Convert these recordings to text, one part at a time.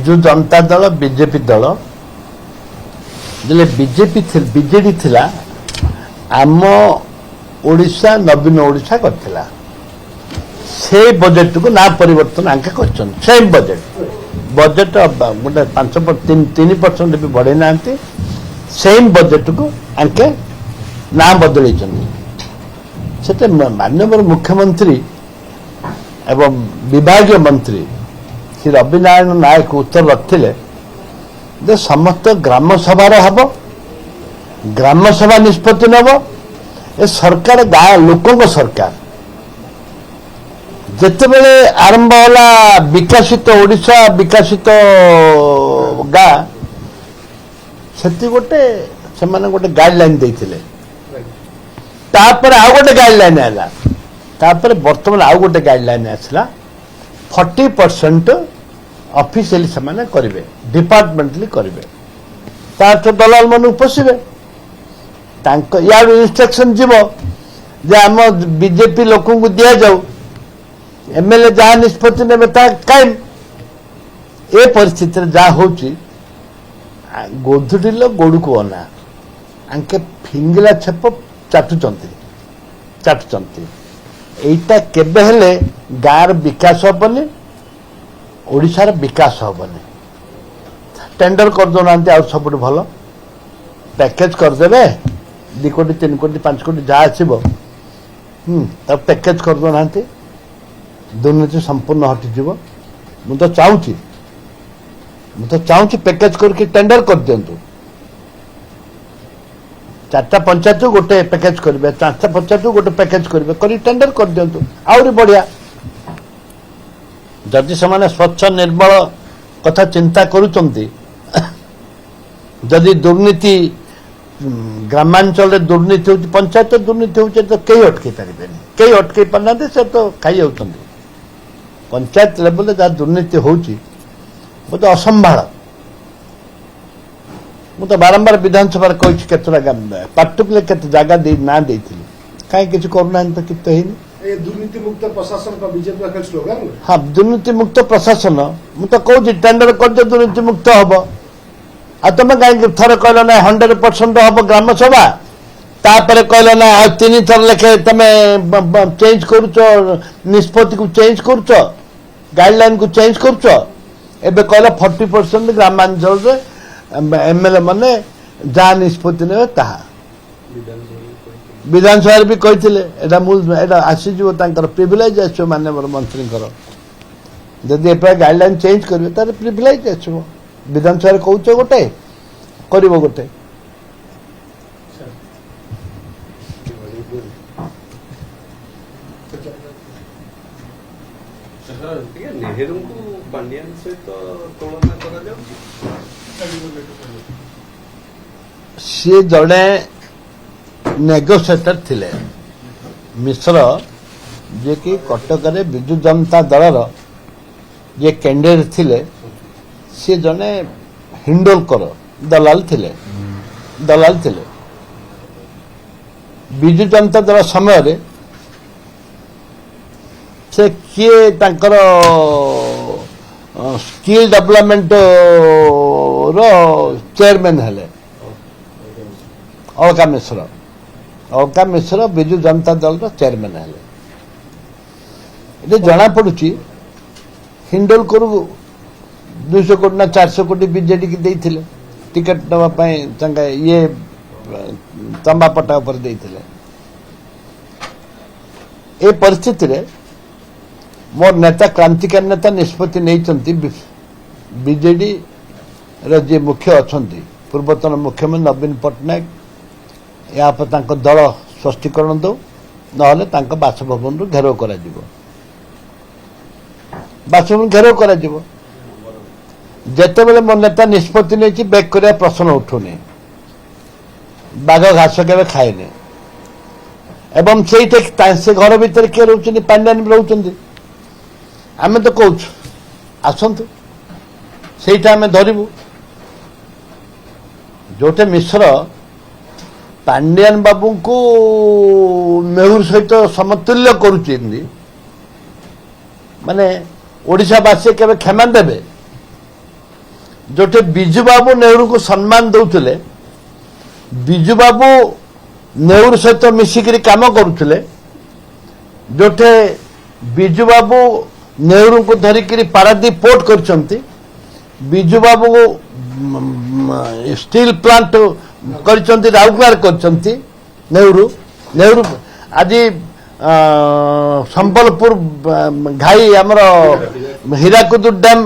ବିଜୁ ଜନତା ଦଳ ବିଜେପି ଦଳ ବିଜେଡି ଥିଲା ଆମ ଓଡ଼ିଶା ନବୀନ ଓଡ଼ିଶା କରିଥିଲା ସେ ବଜେଟ୍ को ना परिवर्तन आंके कर सेम बजेट गोटे 3% भी बढ़े ना सेम बजेट को आंके ना बदल से माननीय मुख्यमंत्री एवं विभागीय मंत्री श्री रवि नारायण नायक उत्तर रखते समस्त ग्राम सभार हम ग्राम सभा निष्पत्ति नब ए सरकार गाँ लोकों सरकार जितेबले आरंभ होला विकसित ओडिशा विकसित गाँ से गोटे से गोटे गाइडलाइन देते तापर आउ गोटे गाइडलाइन है तापर बर्तमान आउ गोटे गाइडलाइन आसला 40% ऑफिशियली से माने करेंगे डिपार्टमेंटली करेंगे तार दलाल मन पशिबे यार इंस्ट्रक्शन जीव जे आम बीजेपी लोक दि जाऊ एमएलए जहाँ निष्पत्ति ने कहीं ए परिस्थिति जहाँ हूँ गोधुल गोड़ को अना आंके फिंगिला छेप चाटुचंती एटा केबे हेले गाँव विकास हेनी ओडिशार विकास हेनी टेंडर कर दौना आ सब भल पैकेज करदे 2 कोटी 3 कोटी 5 कोटी जहाँ आसब तब पैकेज कर दौना दुर्नीति संपूर्ण हटिज मु तो चाहूँ पैकेज करके टेंडर कर दिंतु 4टा पंचायत गोटे पैकेज करेंगे 5टा पंचायत गोटे पैकेज करेंगे कर टेंडर कर दिंतु आहरी बढ़िया जदि से स्वच्छ निर्मल कथा चिंता करुचंती जदि दुर्नीति ग्रामांचल दुर्नीति हो पंचायत दुर्नीति हो तो कई अटकई पारे कई अटकई पारना से तो खाई जाऊँ पंचायत लेवल जहाँ दुर्नीति होती असंभाल मुझे बारंबार विधानसभा कही केतटा पार्टिकुलर केत जगह ना कहीं किसी करूना तो कित दुर्नीति मुक्त प्रशासन का बीजेपी स्लोगान हाँ दुर्नीति मुक्त प्रशासन मुझे कहूँ टेंडर कर दुर्नीति मुक्त हम आ तुम कहीं थर कहल ना 100% हम ग्राम सभा तापर कहल ना 3 थर लेखे तुम चेंज कर निष्पत्ति को चेंज कर गाइडलाइन को चेंज कर कहल 40% ग्रामांचल एमएलए मैंने जहाँ निष्पत्ति ने विधानसभा भी कही आसीज प्रिविलेज आस माननीय मंत्री जदि एप गाइडलाइन चेंज करेंगे तार प्रिविलेज आसो विधानसभा कौच गोटे कर गोटे नेहरू को पांड्यान सहित तुलना करा सी जड़े नेगोसिएटर थिले मिश्र जे कि कटक विजु जनता दलर जे कैंडिडेट थिले सी जड़े हिंडोलकर दलाल थिले विजु जनता दल समय से किए तांकर स्किल डेवलपमेंट रो चेयरमैन हेले अलका मिश्र विजु जनता दल रो चेयरमैन हेले ये जना पड़ुची हिंडोलकर 200 कोटी ना 400 कोटी बीजेडी की देइथिले टिकट नवा ये तंबा पट्टा पर देइथिले ए परिस्थिति रे मोर नेता क्रांतिकारी नेता निष्पत्ति नहीं बीजेडी जे मुख्य अच्छा पूर्वतन मुख्यमंत्री नवीन पट्टनायक या दल स्पष्टीकरण दो ना बासभवन रु घेराव कर बासभवन घेराव कर जिते बड़े मो नेता निष्पत्ति नहीं बैक करने प्रश्न उठुनी बाघ घास के खाएनि एवं से घर भितर किए रोचे पांड्यान रोच आमे तो कौच आसतु से आम धरबू जोटे मिश्र पांड्यान बाबू को नेहरू सहित समतुल्य करुच्ची माने ओडिशावासी केवे क्षमा देवे जोटे बिजू बाबू नेहरू को सम्मान दौले बिजू बाबू नेहरू सहित मिसिक काम करुले जोटे बिजू बाबू नेहरू को धरिक पारादीप पोर्ट कर बिजू बाबू स्टील प्लांट कर राउरकेला कर नेहरू नेहरू आज संबलपुर घाई आमर हीराकुद डैम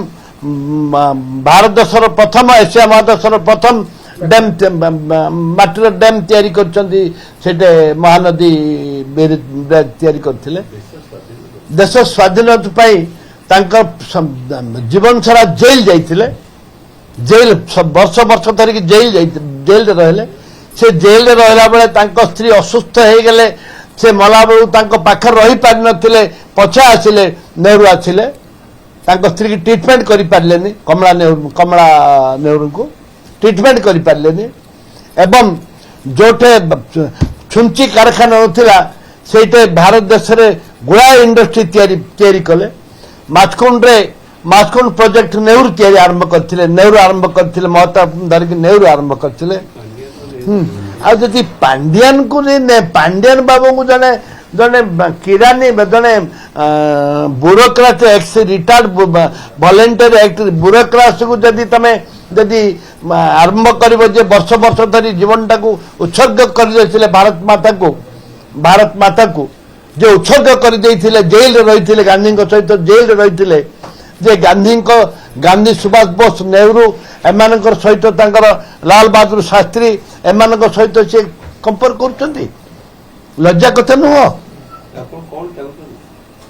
भारत देशर प्रथम एशिया महादेशर प्रथम डैम माटीर डैम तैयारी करते महानदी तैयारी करथिले देश स्वाधीनता जीवन सारा जेल जाइथिले जेल वर्ष वर्ष धरिक जेल जेल रहिले से जेल रहा बेले स्त्री असुस्थ हो गले से मला बेलू पाखे रही पारि नथिले पछा आसिले नेहरू आसिले स्त्री की ट्रिटमेंट करि पारलेनी कमला नेहरू को ट्रिटमेंट करि पारलेनी एवं जोटे छुंची कारखाना नथिला सेटे भारत देश रे गुड़ा इंडस्ट्री तैयारी कले माछकुंड प्रोजेक्ट नेहरू तैयारी आरंभ करथिले नेहरू आरंभ करथिले महता धरिक नेहरू आरंभ करथिले आदि पांडियान को पांडियान बाबू को जने जने किरानी जने ब्यूरोक्राट एक्स रिटायर्ड वॉलंटियर एक्ट ब्यूरोक्राट को जदि तमे जदि आरंभ करिवो जे वर्ष वर्ष धरी जीवन टाको उत्सर्ग कर देथिले भारत माता को जो उत्सर्ग कर देथिले जेल रे रहिथिले गांधी सहित जेल रे रहिथिले जे गांधी सुभाष बोस नेहरू एमानकर सहित तांकर लाल बहादुर शास्त्री एमानकर सहित से कंपेयर करछंती लज्जा कथा नुह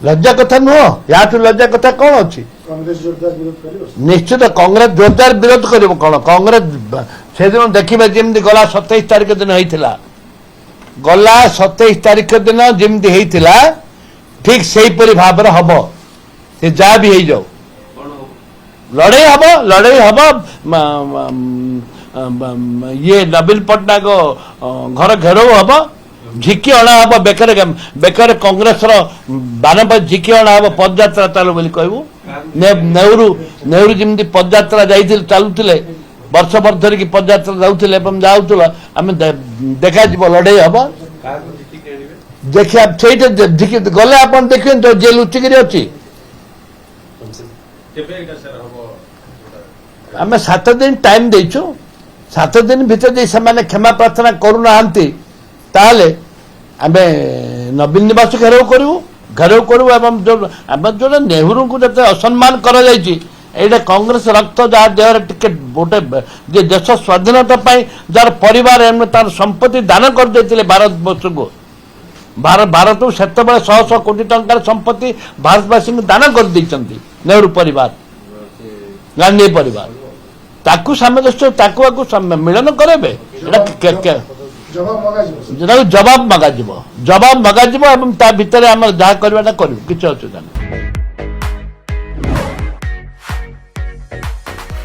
लज्जा कथा नुह याठू लज्जा कथा कौन अछि कांग्रेस जोरदार विरोध करियो निश्चित कांग्रेस जोरदार विरोध करिवो कोन कांग्रेस से दिन देखिबे जेमदी गला 27 तारिख दिन होइथिला गला 27 तारिख दिन जेमदी होइथिला ठीक सेही परि भाबर हबो से जा भी हे जाओ लड़ाई हम ये नवीन पट्टनायक घर घेराव हम झिकी अणा हम बेकार कांग्रेस बान झिकी अणा हम पदयात्रा चालू बोली कहबू नेहरू जमी पदयात्रा चलुले वर्ष वर्ष धरिकी पदयात्रा जाऊले आम देखा लड़ाई हम देखिए गले आप देखिए तो जे लुचिकी अच्छी आम 7 दिन टाइम देचु 7 दिन भीतर से क्षमा प्रार्थना करूना आम नवीन निवास घेराव करूँ जो नेहरू को जो असम्मान कर कांग्रेस रक्त जहाँ देह टिके गोटे देश स्वाधीनता जार परिवार तार संपत्ति दान कर भारत वर्ष को भारत से 100 कोटी टंकार संपत्ति भारतवासी दान कर नेहरू परिवार गांधी परिवार ताकू सामंजस्य ताकू मिलन करे जवाब मगाजिबो एवं ता भितर आम जहाँ करवाटा करूँ किसी असुविधा नहीं।